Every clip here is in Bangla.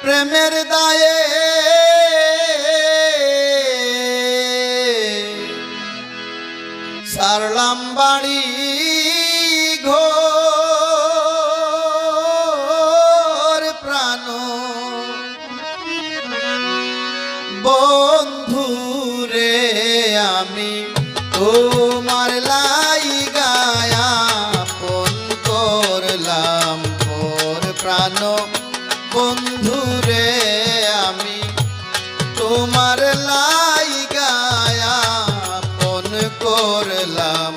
প্রেমের দায়ে সারলাম বাড়ি ঘর প্রাণ বন্ধু রে আমি তোমার লাইগায়া আপন করলাম ঘর প্রাণ বন্ধু রে আমি তোমার লাইগায়া আপন করলাম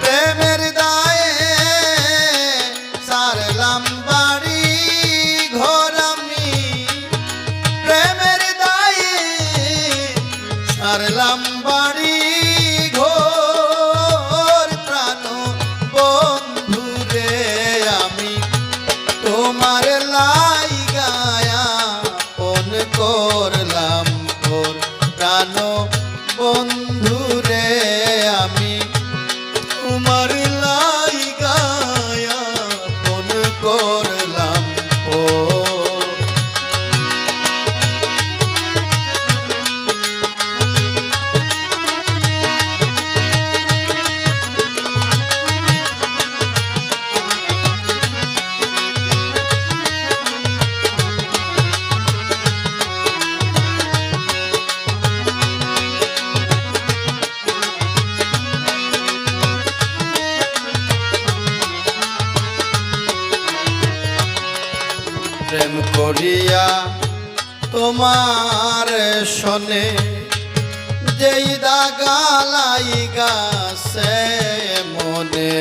প্রেমের দায়ে সারলাম বাড়ি ঘর আমি প্রেমের দায়ে সারলাম বাড়ি ঘর প্রাণ বন্ধু রে আমি তোমার লাইগায়া আপন করলাম ঘর প্রাণ বন্ধু রে আমি তোমার লাইগায়া আপন করলাম প্রেম করিয়া তোমার শোনে যেই দাগা লাইগাছে মনে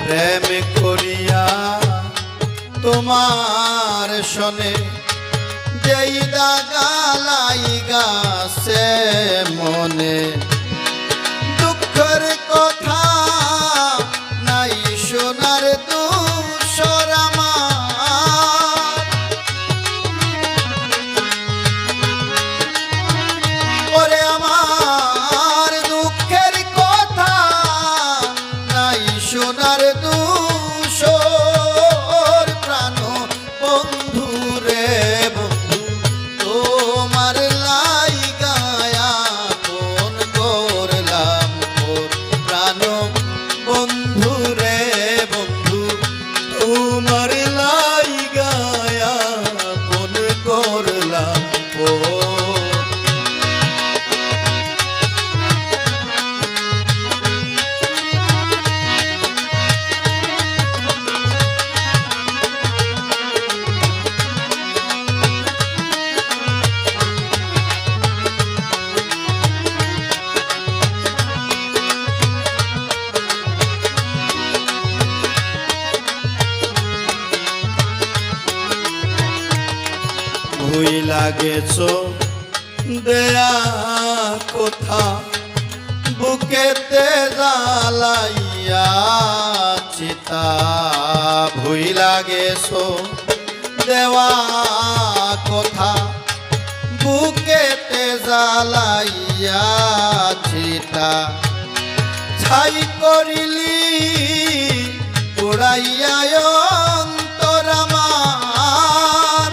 প্রেম করিয়া তোমার শোনে যেই দাগা লাইগাছে মনে দুঃখের কথা নাই শোনার দুঃসর সোনার দুশোর প্রাণ বন্ধু রে বন্ধু তোমার লাইগায়া আপন করলাম প্রাণ বন্ধু রে বন্ধু তোমার লাইগায়া আপন করলাম ভুইলা গেছো দেয়া কথা বুকেতে জ্বালাইয়া চিতা ভুইলা গেছো দেওয়া কথা বুকেতে জ্বালাইয়া চিতা ছাই করিলি উড়াইয়া অন্তর আমার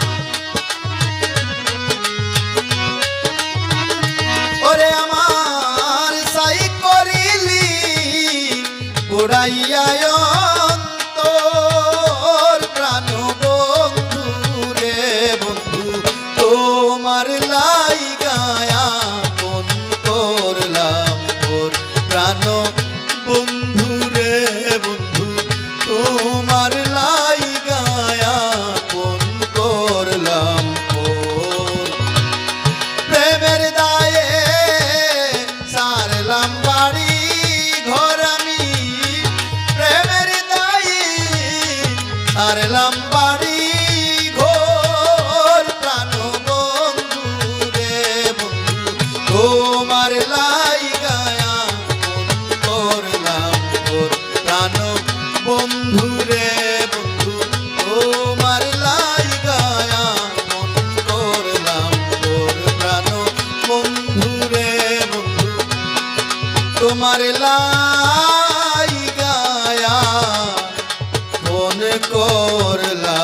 ওরে আমার ছাই করিলি উড়াইয়া অন্তর প্রাণ বন্ধু রে বন্ধু তোমার লাইগায়া আপন করলাম প্রাণ বন্ধু রে বন্ধু তোমার লাইগায়া আপন করলাম প্রেমের দায়ে সারলাম বাড়ি ঘর আমি প্রেমের দায়ে সারলাম বাড়ি ঘর প্রাণ বন্ধু রে বন্ধু তোমার লাইগায়া করলাম প্রাণ বন্ধু রে বন্ধু তোমার লাইগায়া করলাম প্রাণ বন্ধু রে বন্ধু তোমার লাইগায়া করলাম।